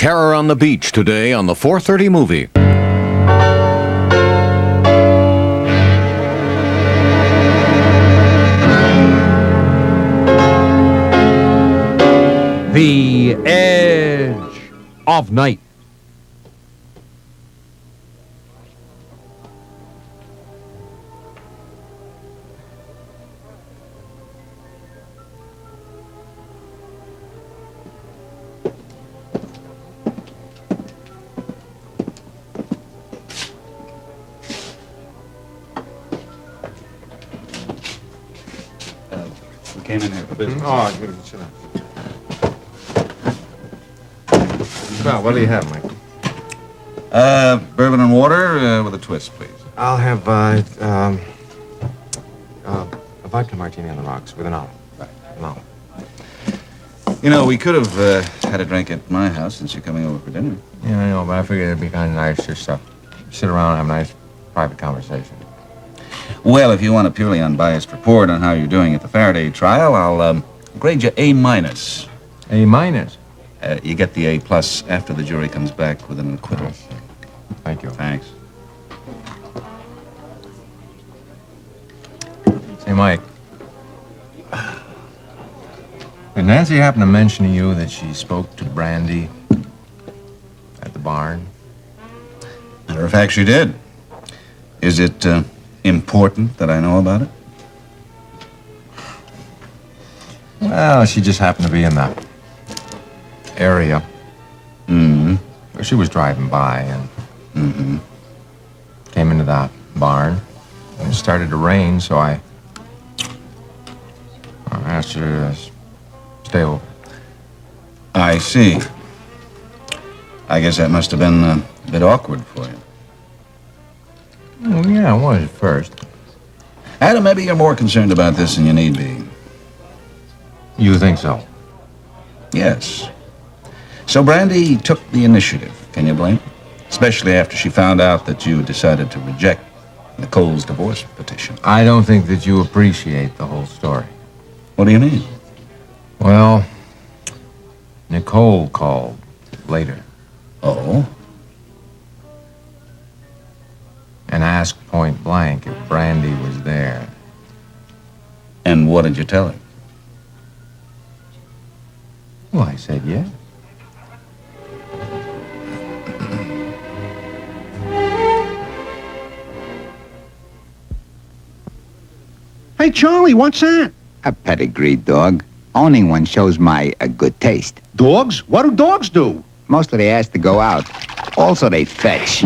Terror on the Beach today on the 4:30 movie. The Edge of Night. We came in here for business. Oh, good. Sit down. Well, what do you have, Mike? Bourbon and water with a twist, please. I'll have a vodka martini on the rocks with an olive. Right. An olive. You know, we could have had a drink at my house since you're coming over for dinner. Yeah, I know, but I figured it'd be kind of nice just to sit around and have a nice private conversation. Well, if you want a purely unbiased report on how you're doing at the Faraday trial, I'll grade you A-. A-? You get the A+ after the jury comes back with an acquittal. Thank you. Thanks. Say, Mike. Did Nancy happen to mention to you that she spoke to Brandy at the barn? Matter of fact, she did. Is it important that I know about it? Well, she just happened to be in the area. Mm-hmm. She was driving by and came into the barn. And it started to rain, so I asked her to stay over. I see. I guess that must have been a bit awkward for you. Well, yeah, it was at first. Adam, maybe you're more concerned about this than you need be. You think so? Yes. So Brandy took the initiative. Can you blame her? Especially after she found out that you decided to reject Nicole's divorce petition. I don't think that you appreciate the whole story. What do you mean? Well, Nicole called later Oh? and asked point blank if Brandy was there. And what did you tell her? Well, I said yes. Hey, Charlie, what's that? A pedigree dog. Owning one shows my good taste. Dogs? What do dogs do? Mostly they ask to go out. Also, they fetch.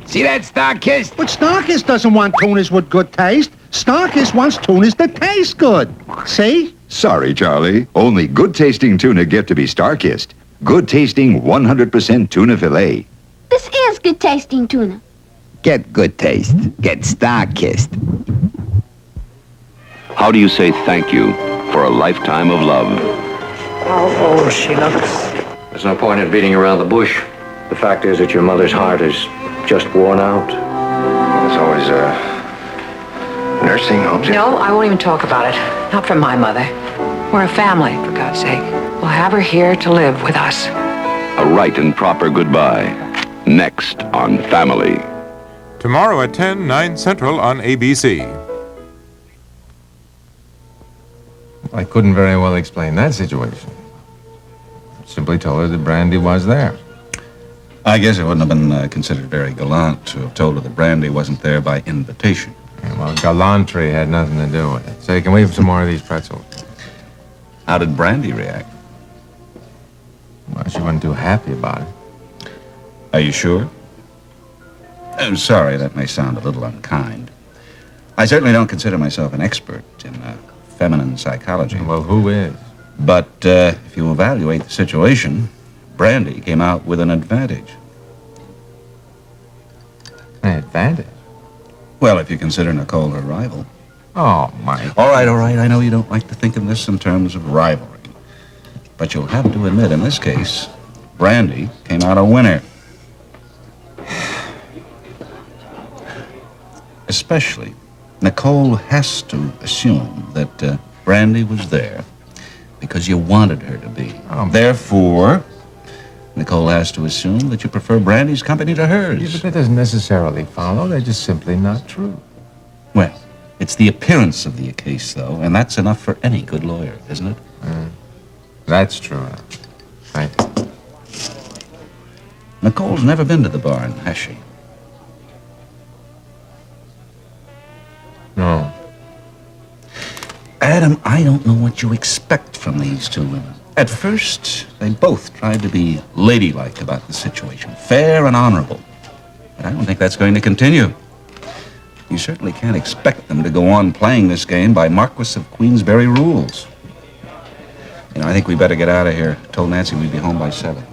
See that Starkist? But Starkist doesn't want tunas with good taste. Starkist wants tunas that taste good. See? Sorry, Charlie. Only good-tasting tuna get to be Starkist. Good-tasting 100% tuna fillet. This is good tasting tuna. Get good taste. Get Starkist. How do you say thank you for a lifetime of love? How old she looks. There's no point in beating around the bush. The fact is that your mother's heart is just worn out. There's always nursing homes. No, I won't even talk about it. Not for my mother. We're a family, for God's sake. We'll have her here to live with us. A right and proper goodbye. Next on Family. Tomorrow at 10, 9 Central on ABC. I couldn't very well explain that situation. Simply told her that Brandy was there. I guess it wouldn't have been considered very gallant to have told her that Brandy wasn't there by invitation. Yeah, well, gallantry had nothing to do with it. Say, can we have some more of these pretzels? How did Brandy react? Well, she wasn't too happy about it. Are you sure? I'm sorry, that may sound a little unkind. I certainly don't consider myself an expert in feminine psychology. Well, who is? But if you evaluate the situation, Brandy came out with an advantage. An advantage? Well, if you consider Nicole her rival. Oh, Mike. All right. I know you don't like to think of this in terms of rivalry. But you'll have to admit, in this case, Brandy came out a winner. Especially, Nicole has to assume that Brandy was there because you wanted her to be. Therefore, Nicole has to assume that you prefer Brandy's company to hers. Yeah, but that doesn't necessarily follow. They're just simply not true. Well, it's the appearance of the case, though, and that's enough for any good lawyer, isn't it? That's true. Thank you. Nicole's never been to the barn, has she? No. Adam, I don't know what you expect from these two women. At first, they both tried to be ladylike about the situation, fair and honorable. But I don't think that's going to continue. You certainly can't expect them to go on playing this game by Marquis of Queensberry rules. You know, I think we better get out of here. I told Nancy we'd be home by 7.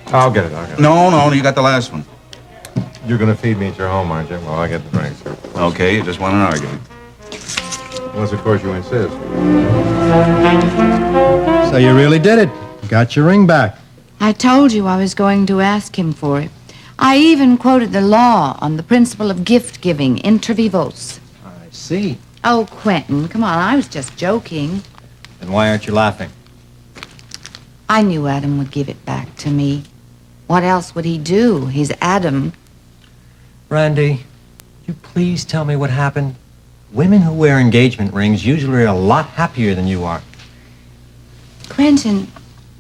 I'll get it. No, you got the last one. You're going to feed me at your home, aren't you? Well, I get the drinks. Okay, you just want an argument. Unless, of course, you insist. So you really did it. Got your ring back. I told you I was going to ask him for it. I even quoted the law on the principle of gift giving, inter vivos. I see. Oh, Quentin, come on, I was just joking. Then why aren't you laughing? I knew Adam would give it back to me. What else would he do? He's Adam. Brandy, you please tell me what happened? Women who wear engagement rings usually are a lot happier than you are. Quentin,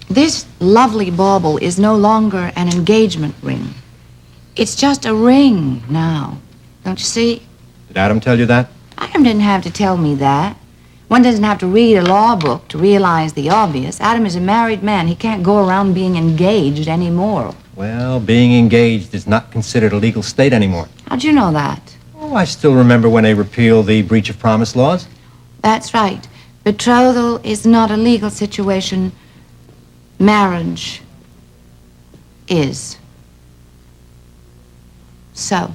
this lovely bauble is no longer an engagement ring. It's just a ring now. Don't you see? Did Adam tell you that? Adam didn't have to tell me that. One doesn't have to read a law book to realize the obvious. Adam is a married man. He can't go around being engaged anymore. Well, being engaged is not considered a legal state anymore. How'd you know that? Oh, I still remember when they repealed the breach of promise laws. That's right. Betrothal is not a legal situation. Marriage is. So,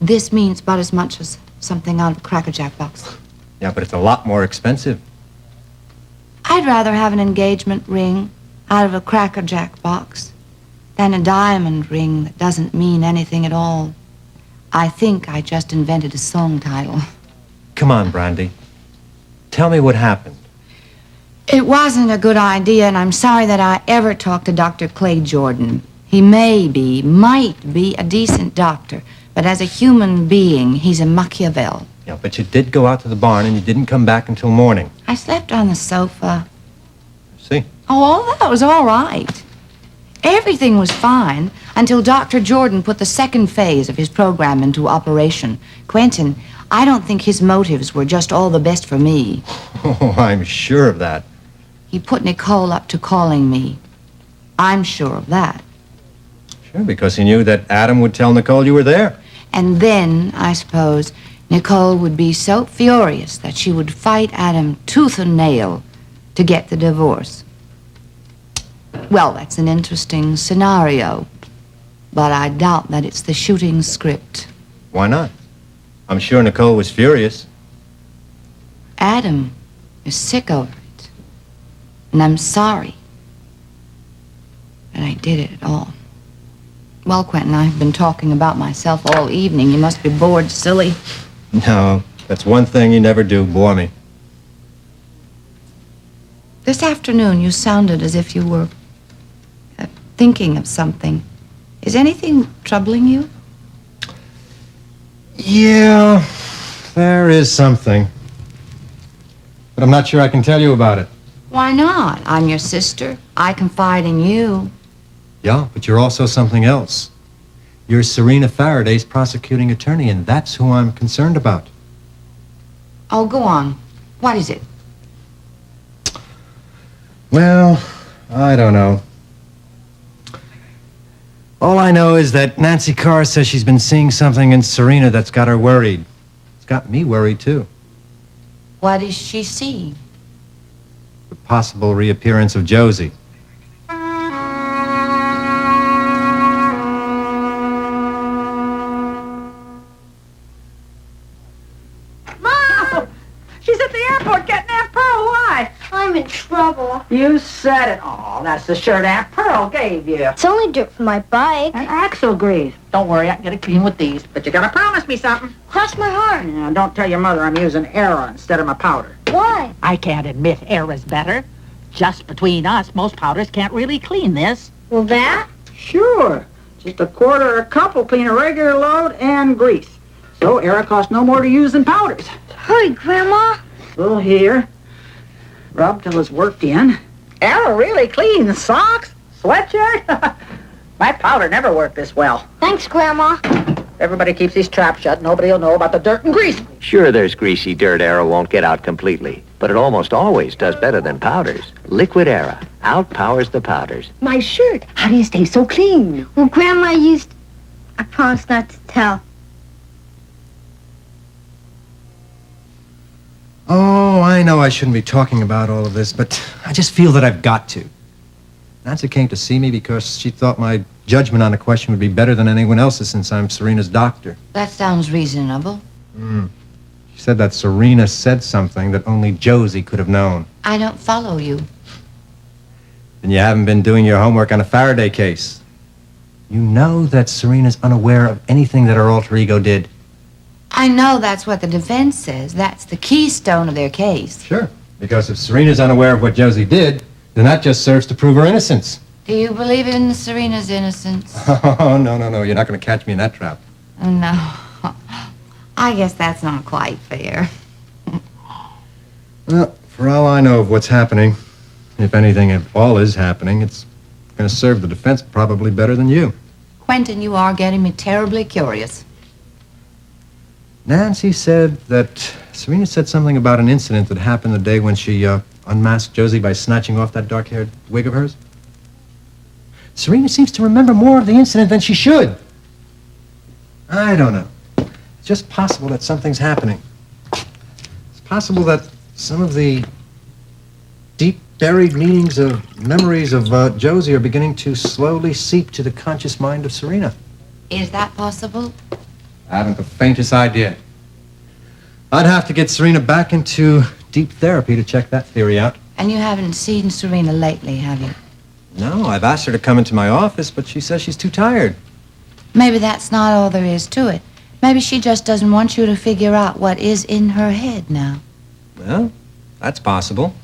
this means about as much as something out of a Cracker Jack box. Yeah, but it's a lot more expensive. I'd rather have an engagement ring out of a Cracker Jack box than a diamond ring that doesn't mean anything at all. I think I just invented a song title. Come on, Brandy. Tell me what happened. It wasn't a good idea, and I'm sorry that I ever talked to Dr. Clay Jordan. He might be a decent doctor, but as a human being, he's a Machiavel. Yeah, but you did go out to the barn and you didn't come back until morning. I slept on the sofa. See? Oh, all that was all right. Everything was fine until Dr. Jordan put the second phase of his program into operation. Quentin, I don't think his motives were just all the best for me. Oh, I'm sure of that. He put Nicole up to calling me. I'm sure of that. Sure, because he knew that Adam would tell Nicole you were there. And then, I suppose, Nicole would be so furious that she would fight Adam tooth and nail to get the divorce. Well, that's an interesting scenario, but I doubt that it's the shooting script. Why not? I'm sure Nicole was furious. Adam is sick over it, and I'm sorry that I did it at all. Well, Quentin, I've been talking about myself all evening. You must be bored silly. No, that's one thing you never do, bore me. This afternoon, you sounded as if you were thinking of something. Is anything troubling you? Yeah, there is something. But I'm not sure I can tell you about it. Why not? I'm your sister. I confide in you. Yeah, but you're also something else. You're Serena Faraday's prosecuting attorney, and that's who I'm concerned about. Oh, go on. What is it? Well, I don't know. All I know is that Nancy Carr says she's been seeing something in Serena that's got her worried. It's got me worried, too. What is she seeing? The possible reappearance of Josie. Mom! She's at the airport getting Aunt Pearl. Why? I'm in trouble. You said it. Oh, that's the shirt Aunt Pearl gave you. It's only dirt from my bike. And axle grease. Don't worry, I can get it clean with these. But you gotta promise me something. Cross my heart. Now, don't tell your mother I'm using Era instead of my powder. Why? I can't admit Era's better. just between us, most powders can't really clean this. Well, that? Sure. Just a quarter a cup will clean a regular load and grease. So air costs no more to use than powders. Hurry, Grandma. So here, rub till it's worked in. Air really cleans socks, sweatshirt. My powder never worked this well. Thanks, Grandma. Everybody keeps these traps shut. Nobody will know about the dirt and grease. Sure, there's greasy dirt. Arrow won't get out completely, but it almost always does better than powders. Liquid Era outpowers the powders. My shirt. How do you stay so clean? Well, Grandma used... I promise not to tell. Oh, I know I shouldn't be talking about all of this, but I just feel that I've got to. Nancy came to see me because she thought my judgment on the question would be better than anyone else's since I'm Serena's doctor. That sounds reasonable. She said that Serena said something that only Josie could have known. I don't follow you. Then you haven't been doing your homework on a Faraday case. You know that Serena's unaware of anything that her alter ego did. I know that's what the defense says. That's the keystone of their case. Sure. Because if Serena's unaware of what Josie did, then that just serves to prove her innocence. Do you believe in Serena's innocence? Oh, no. You're not going to catch me in that trap. Oh, no. I guess that's not quite fair. Well, for all I know of what's happening, if anything at all is happening, it's going to serve the defense probably better than you. Quentin, you are getting me terribly curious. Nancy said that Serena said something about an incident that happened the day when she unmasked Josie by snatching off that dark-haired wig of hers. Serena seems to remember more of the incident than she should. I don't know. It's just possible that something's happening. It's possible that some of the deep-buried meanings of memories of Josie are beginning to slowly seep to the conscious mind of Serena. Is that possible? I haven't the faintest idea. I'd have to get Serena back into deep therapy to check that theory out. And you haven't seen Serena lately, have you? No, I've asked her to come into my office, but she says she's too tired. Maybe that's not all there is to it. Maybe she just doesn't want you to figure out what is in her head now. Well, that's possible.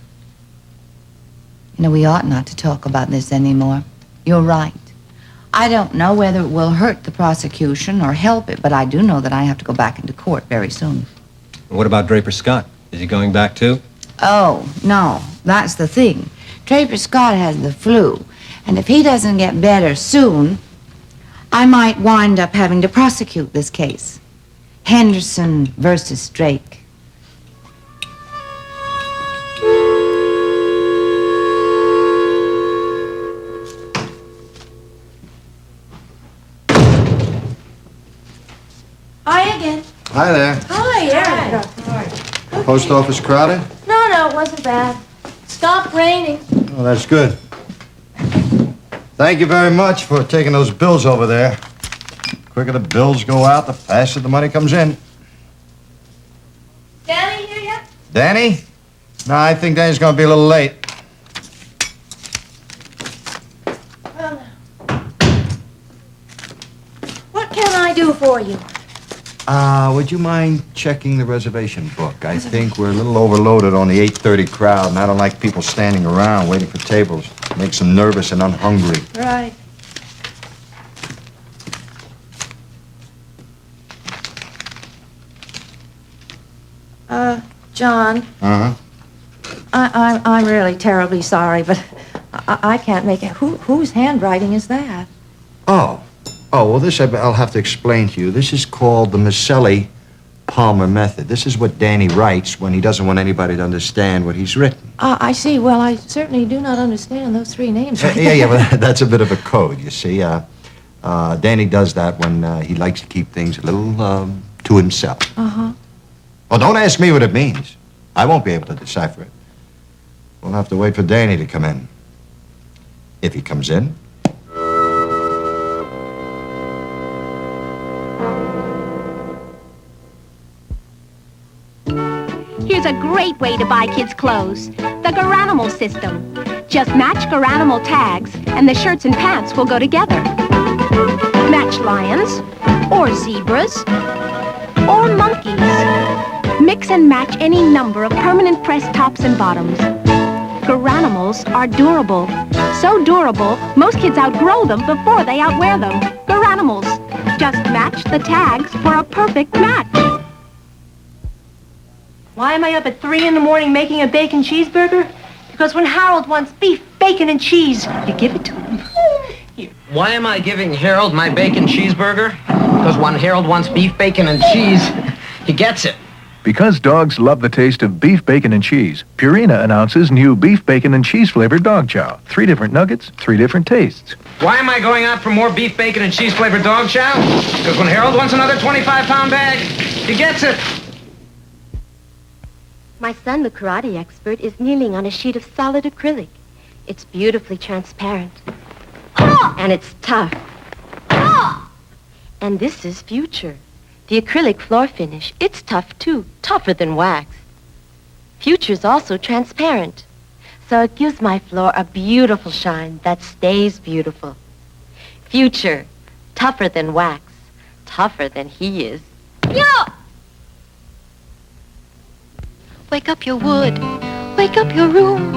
You know, we ought not to talk about this anymore. You're right. I don't know whether it will hurt the prosecution or help it, but I do know that I have to go back into court very soon. What about Draper Scott? Is he going back too? Oh, no. That's the thing. Draper Scott has the flu, and if he doesn't get better soon, I might wind up having to prosecute this case. Henderson versus Drake. Hi again. Hi there. Hi, Eric. Post office crowded? No, it wasn't bad. Stopped raining. Oh, that's good. Thank you very much for taking those bills over there. The quicker the bills go out, the faster the money comes in. Danny here yet? Danny? No, I think Danny's gonna be a little late. What can I do for you? Would you mind checking the reservation book? I think we're a little overloaded on the 8:30 crowd, and I don't like people standing around waiting for tables. It makes them nervous and unhungry. Right. John, Uh-huh. I'm really terribly sorry, but I can't make it. Whose handwriting is that? Oh, well, this I'll have to explain to you. This is called the Maselli-Palmer method. This is what Danny writes when he doesn't want anybody to understand what he's written. I see. Well, I certainly do not understand those three names. Yeah, but that's a bit of a code, you see. Danny does that when he likes to keep things a little to himself. Uh-huh. Well, don't ask me what it means. I won't be able to decipher it. We'll have to wait for Danny to come in. If he comes in. Here's a great way to buy kids' clothes. The Garanimal system. Just match Garanimal tags, and the shirts and pants will go together. Match lions, or zebras, or monkeys. Mix and match any number of permanent press tops and bottoms. Garanimals are durable. So durable, most kids outgrow them before they outwear them. Garanimals. Just match the tags for a perfect match. Why am I up at 3 in the morning making a bacon cheeseburger? Because when Harold wants beef, bacon, and cheese, you give it to him. Why am I giving Harold my bacon cheeseburger? Because when Harold wants beef, bacon, and cheese, he gets it. Because dogs love the taste of beef, bacon, and cheese, Purina announces new beef, bacon, and cheese-flavored dog chow. 3 different nuggets, 3 different tastes. Why am I going out for more beef, bacon, and cheese-flavored dog chow? Because when Harold wants another 25-pound bag, he gets it. My son, the karate expert, is kneeling on a sheet of solid acrylic. It's beautifully transparent. And it's tough. And this is Future. The acrylic floor finish. It's tough, too. Tougher than wax. Future's also transparent. So it gives my floor a beautiful shine that stays beautiful. Future. Tougher than wax. Tougher than he is. Yo! Wake up your wood. Wake up your room.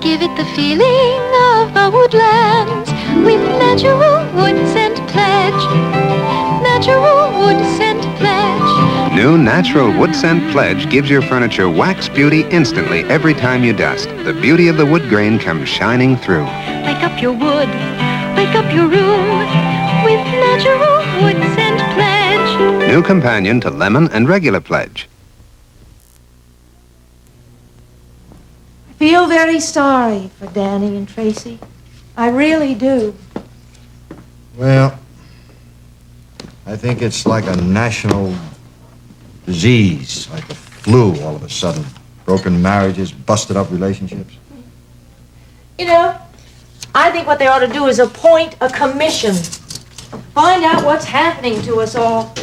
Give it the feeling of the woodlands with natural wood scent pledge. Natural wood scent pledge. New Natural Wood Scent Pledge gives your furniture wax beauty instantly every time you dust. The beauty of the wood grain comes shining through. Wake up your wood. Wake up your room with natural wood scent pledge. New companion to lemon and regular pledge. I feel very sorry for Danny and Tracy. I really do. Well, I think it's like a national disease, like a flu all of a sudden. Broken marriages, busted up relationships. You know, I think what they ought to do is appoint a commission. Find out what's happening to us all.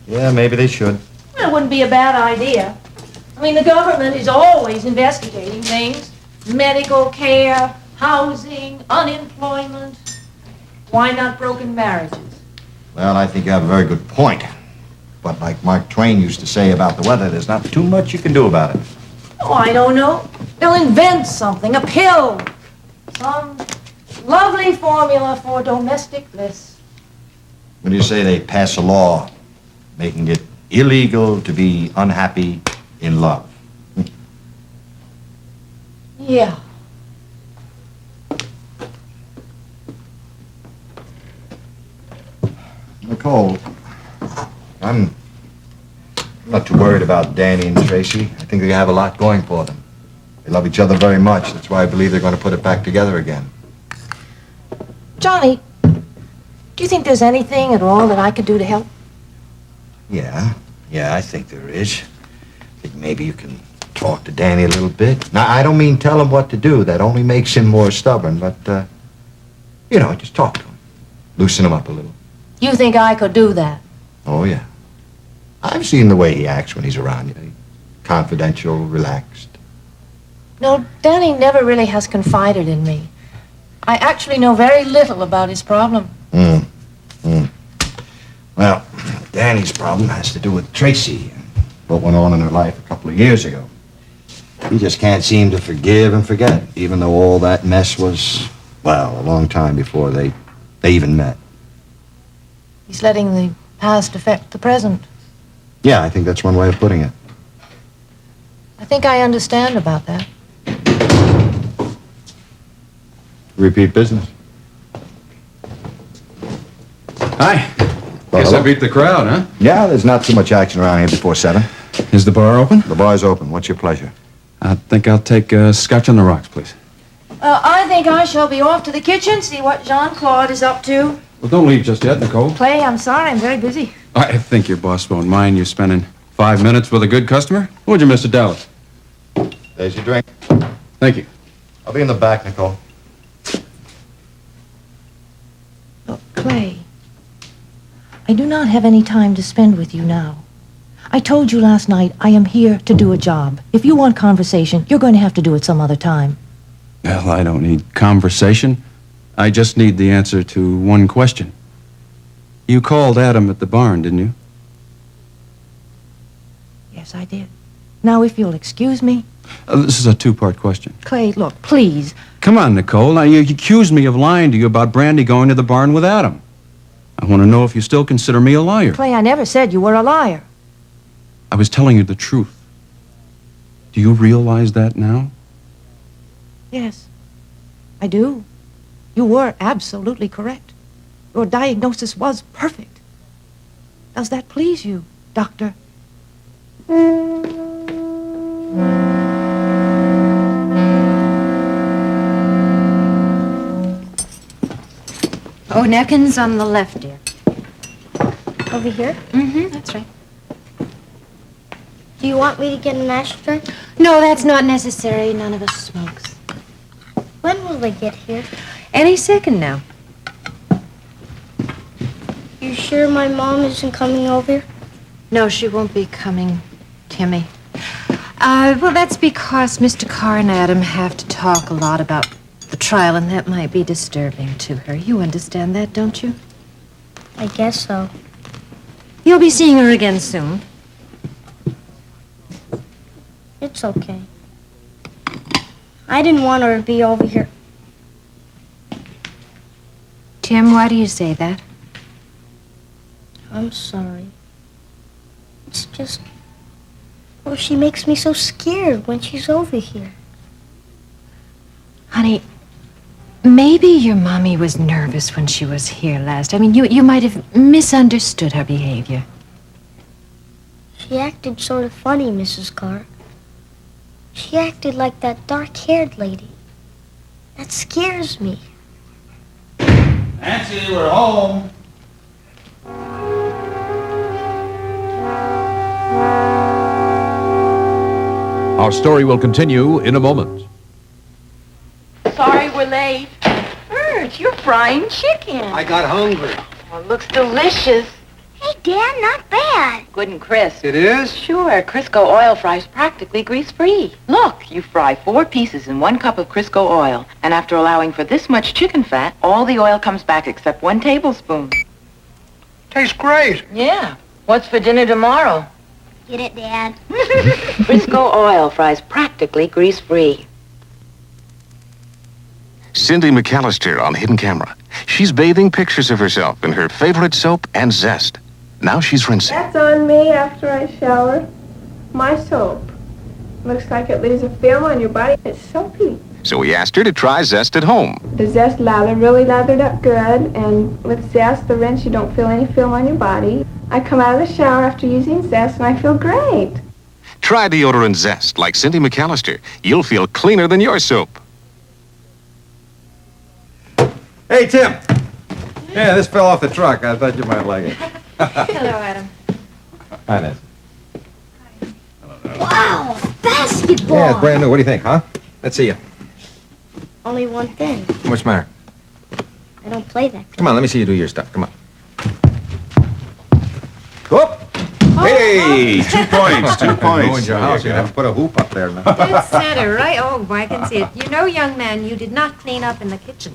Yeah, maybe they should. Well, it wouldn't be a bad idea. I mean, the government is always investigating things. Medical care, housing, unemployment. Why not broken marriages? Well, I think you have a very good point. But like Mark Twain used to say about the weather, there's not too much you can do about it. Oh, I don't know. They'll invent something, a pill. Some lovely formula for domestic bliss. When you say they pass a law making it illegal to be unhappy in love. Yeah. Nicole, I'm not too worried about Danny and Tracy. I think they have a lot going for them. They love each other very much. That's why I believe they're going to put it back together again. Johnny, do you think there's anything at all that I could do to help? Yeah, I think there is. I think maybe you can talk to Danny a little bit. Now, I don't mean tell him what to do. That only makes him more stubborn. But, just talk to him. Loosen him up a little. You think I could do that? Oh, yeah. I've seen the way he acts when he's around you. Confidential, relaxed. No, Danny never really has confided in me. I actually know very little about his problem. Well, Danny's problem has to do with Tracy. What went on in her life a couple of years ago. He just can't seem to forgive and forget, even though all that mess was, well, a long time before they even met. He's letting the past affect the present. Yeah, I think that's one way of putting it. I think I understand about that. Repeat business. Hi. Guess I beat the crowd, huh? Yeah, there's not too much action around here before 7. Is the bar open? The bar's open. What's your pleasure? I think I'll take a scotch on the rocks, please. I think I shall be off to the kitchen, see what Jean-Claude is up to. Well, don't leave just yet, Nicole. Clay, I'm sorry, I'm very busy. I think your boss won't mind you spending 5 minutes with a good customer. Would you, Mr. Dallas? There's your drink. Thank you. I'll be in the back, Nicole. Look, Clay, I do not have any time to spend with you now. I told you last night I am here to do a job. If you want conversation, you're going to have to do it some other time. Well, I don't need conversation. I just need the answer to one question. You called Adam at the barn, didn't you? Yes, I did. Now, if you'll excuse me. This is a two-part question. Clay, look, please. Come on, Nicole. Now, you accused me of lying to you about Brandy going to the barn with Adam. I want to know if you still consider me a liar. Clay, I never said you were a liar. I was telling you the truth. Do you realize that now? Yes, I do. You were absolutely correct. Your diagnosis was perfect. Does that please you, Doctor? Oh, napkins on the left, dear. Over here? Mm-hmm, that's right. Do you want me to get an ashtray? No, that's not necessary. None of us smokes. When will they get here? Any second now. You sure my mom isn't coming over? No, she won't be coming, Timmy. Well, that's because Mr. Carr and Adam have to talk a lot about the trial, and that might be disturbing to her. You understand that, don't you? I guess so. You'll be seeing her again soon. It's okay. I didn't want her to be over here. Tim, why do you say that? I'm sorry. It's just... well, she makes me so scared when she's over here. Honey, maybe your mommy was nervous when she was here last. I mean, you might have misunderstood her behavior. She acted sort of funny, Mrs. Carr. She acted like that dark-haired lady. That scares me. Nancy, we're home. Our story will continue in a moment. Sorry we're late. Bert, you're frying chicken. I got hungry. Well, it looks delicious. Hey, Dad, not bad. Good and crisp. It is? Sure, Crisco oil fries practically grease-free. Look, you fry 4 pieces in 1 cup of Crisco oil, and after allowing for this much chicken fat, all the oil comes back except 1 tablespoon. Tastes great. Yeah. What's for dinner tomorrow? Get it, Dad? Crisco oil fries practically grease-free. Cindy McAllister on hidden camera. She's bathing pictures of herself in her favorite soap and Zest. Now she's rinsing. That's on me after I shower. My soap. Looks like it leaves a film on your body. It's soapy. So we asked her to try Zest at home. The Zest lather really lathered up good, and with Zest, the rinse, you don't feel any film on your body. I come out of the shower after using Zest, and I feel great. Try deodorant Zest like Cindy McAllister. You'll feel cleaner than your soap. Hey, Tim. Yeah, this fell off the truck. I thought you might like it. Hello, Adam. Hi, Nancy. Wow, basketball! Yeah, it's brand new. What do you think, huh? Let's see you. Only one thing. What's the matter? I don't play that good. Come on, let me see you do your stuff. Come on. Whoop! Hey! 2 points, 2 points. Ruined your house. You'd have to put a hoop up there now. Dead center, right? Oh, I can see it. You know, young man, you did not clean up in the kitchen.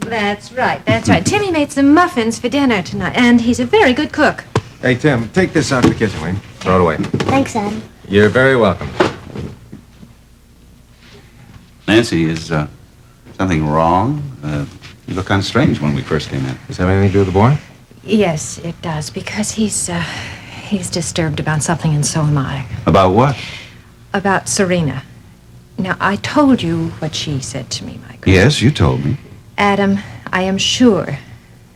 That's right, that's right. Timmy made some muffins for dinner tonight, and he's a very good cook. Hey, Tim, take this out to the kitchen, will you? Throw it away. Thanks, Adam. You're very welcome. Nancy, is something wrong? You look kind of strange when we first came in. Does that have anything to do with the boy? Yes, it does, because he's disturbed about something, and so am I. About what? About Serena. Now, I told you what she said to me, Mike. Yes, you told me. Adam, I am sure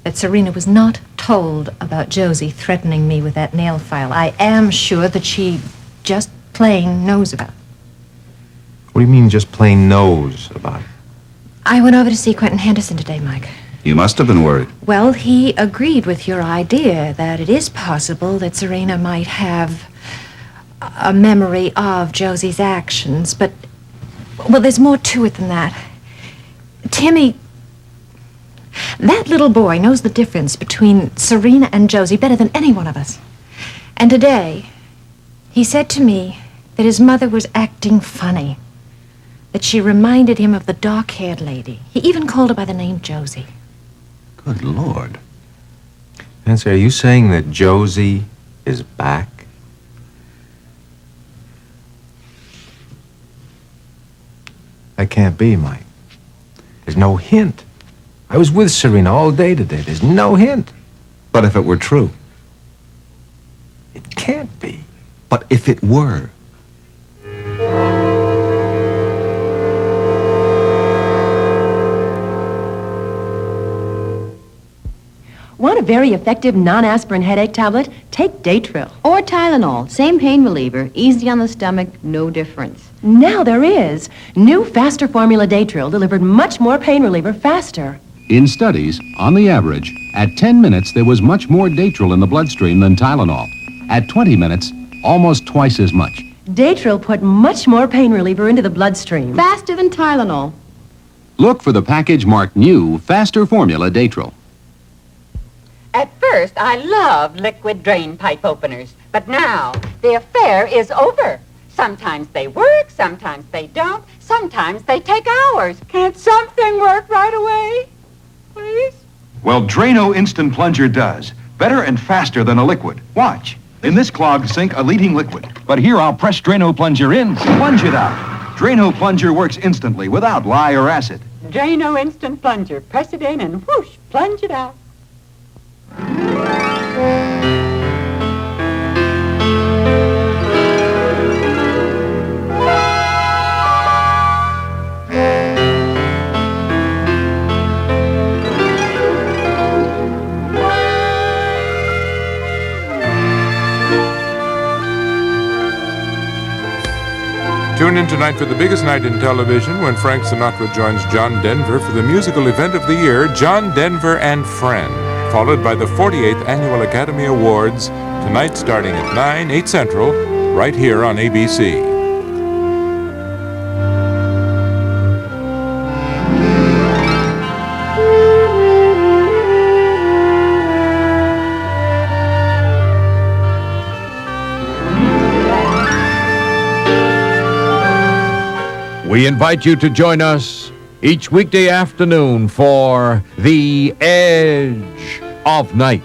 that Serena was not told about Josie threatening me with that nail file. I am sure that she just plain knows about it. What do you mean, just plain knows about it? I went over to see Quentin Henderson today, Mike. You must have been worried. Well, he agreed with your idea that it is possible that Serena might have a memory of Josie's actions, but, well, there's more to it than that. Timmy, that little boy knows the difference between Serena and Josie better than any one of us. And today, he said to me that his mother was acting funny, that she reminded him of the dark-haired lady. He even called her by the name Josie. Good Lord. Nancy, are you saying that Josie is back? That can't be, Mike. There's no hint. I was with Serena all day today. There's no hint. But if it were true? It can't be. But if it were? Want a very effective non-aspirin headache tablet? Take Datril. Or Tylenol. Same pain reliever. Easy on the stomach. No difference. Now there is. New faster formula Datril delivered much more pain reliever faster. In studies, on the average, at 10 minutes there was much more Datril in the bloodstream than Tylenol. At 20 minutes, almost twice as much. Datril put much more pain reliever into the bloodstream. Faster than Tylenol. Look for the package marked new faster formula Datril. At first, I loved liquid drain pipe openers, but now the affair is over. Sometimes they work, sometimes they don't, sometimes they take hours. Can't something work right away, please? Well, Drano Instant Plunger does. Better and faster than a liquid. Watch. In this clogged sink, a leading liquid. But here I'll press Drano Plunger in, plunge it out. Drano Plunger works instantly, without lye or acid. Drano Instant Plunger. Press it in and whoosh, plunge it out. Tune in tonight for the biggest night in television when Frank Sinatra joins John Denver for the musical event of the year, John Denver and Friend, followed by the 48th Annual Academy Awards, tonight starting at 9, 8 Central, right here on ABC. We invite you to join us each weekday afternoon for The Edge of Night.